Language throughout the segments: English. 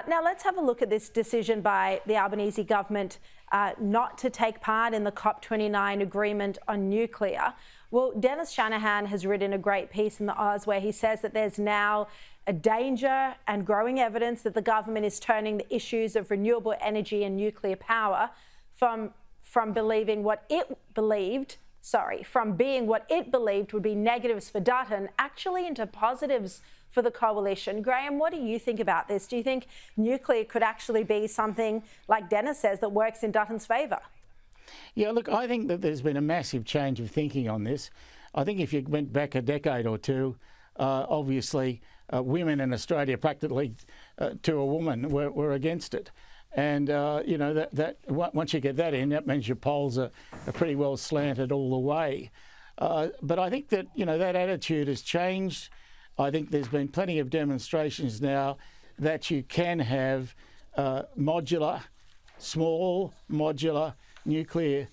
Now let's have a look at this decision by the Albanese government not to take part in the COP29 agreement on nuclear. Well, Dennis Shanahan has written a great piece in the Oz where he says that there's now a danger and growing evidence that the government is turning the issues of renewable energy and nuclear power from being what it believed would be negatives for Dutton, actually into positives for the coalition. Graham, what do you think about this? Do you think nuclear could actually be something, like Dennis says, that works in Dutton's favour? Yeah, look, I think that there's been a massive change of thinking on this. I think if you went back a decade or two, obviously women in Australia, practically to a woman, were against it. And, you know, that once you get that in, that means your polls are pretty well slanted all the way. But I think that, you know, that attitude has changed. I think there's been plenty of demonstrations now that you can have small modular nuclear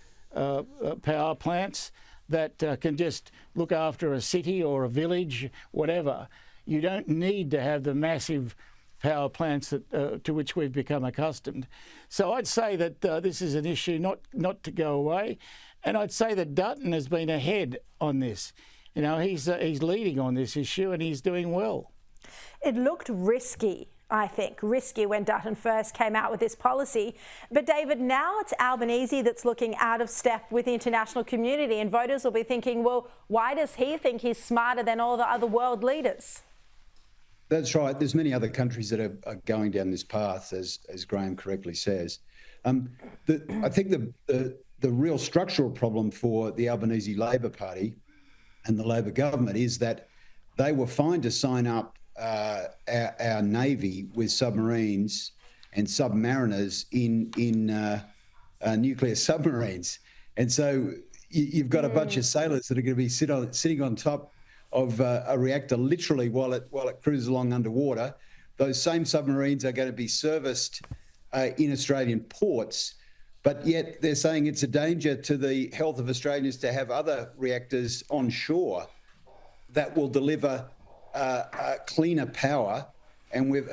power plants that can just look after a city or a village, whatever. You don't need to have the massive power plants that, to which we've become accustomed. So I'd say that this is an issue not to go away. And I'd say that Dutton has been ahead on this. You know, he's leading on this issue and he's doing well. It looked risky, I think, when Dutton first came out with this policy. But David, now it's Albanese that's looking out of step with the international community, and voters will be thinking, well, why does he think he's smarter than all the other world leaders? That's right. There's many other countries that are going down this path, as Graham correctly says. I think the real structural problem for the Albanese Labor Party and the Labor government is that they were fine to sign up our Navy with submarines and submariners in nuclear submarines. And so you've got a bunch of sailors that are going to be sitting on top of a reactor literally while it cruises along underwater. Those same submarines are going to be serviced in Australian ports, but yet they're saying it's a danger to the health of Australians to have other reactors on shore that will deliver cleaner power. And we've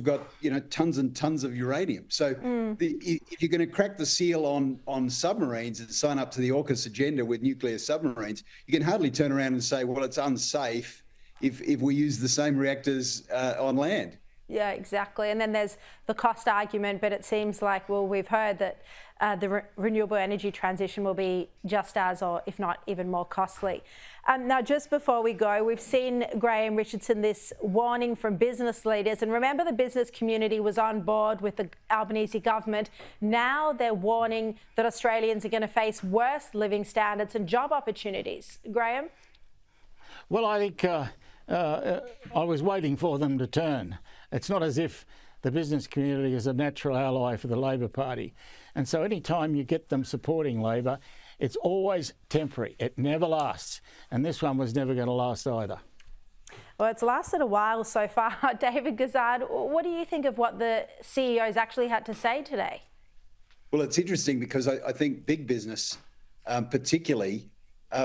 got, you know, tons and tons of uranium. So if you're going to crack the seal on submarines and sign up to the AUKUS agenda with nuclear submarines, you can hardly turn around and say, well, it's unsafe if we use the same reactors on land. Yeah, exactly. And then there's the cost argument, but it seems like, well, we've heard that the renewable energy transition will be just as, or if not even more costly. Now, just before we go, we've seen, Graham Richardson, this warning from business leaders. And remember, the business community was on board with the Albanese government. Now they're warning that Australians are going to face worse living standards and job opportunities. Graham? Well, I think I was waiting for them to turn. It's not as if the business community is a natural ally for the Labor Party. And so any time you get them supporting Labor, it's always temporary. It never lasts. And this one was never going to last either. Well, it's lasted a while so far. David Gazard, what do you think of what the CEOs actually had to say today? Well, it's interesting because I think big business particularly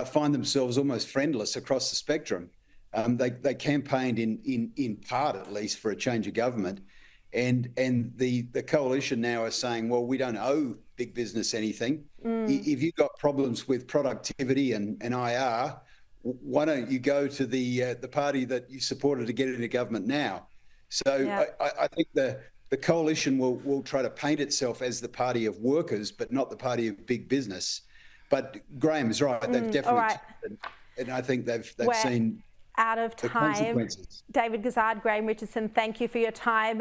find themselves almost friendless across the spectrum. They campaigned in part, at least, for a change of government. And the coalition now are saying, well, we don't owe big business anything. If you've got problems with productivity and IR, why don't you go to the party that you supported to get into government now? So yeah. I think the coalition will try to paint itself as the party of workers, but not the party of big business. But Graham is right. They've definitely, right. And I think they've seen out of time. The consequences. David Gazard, Graham Richardson, thank you for your time.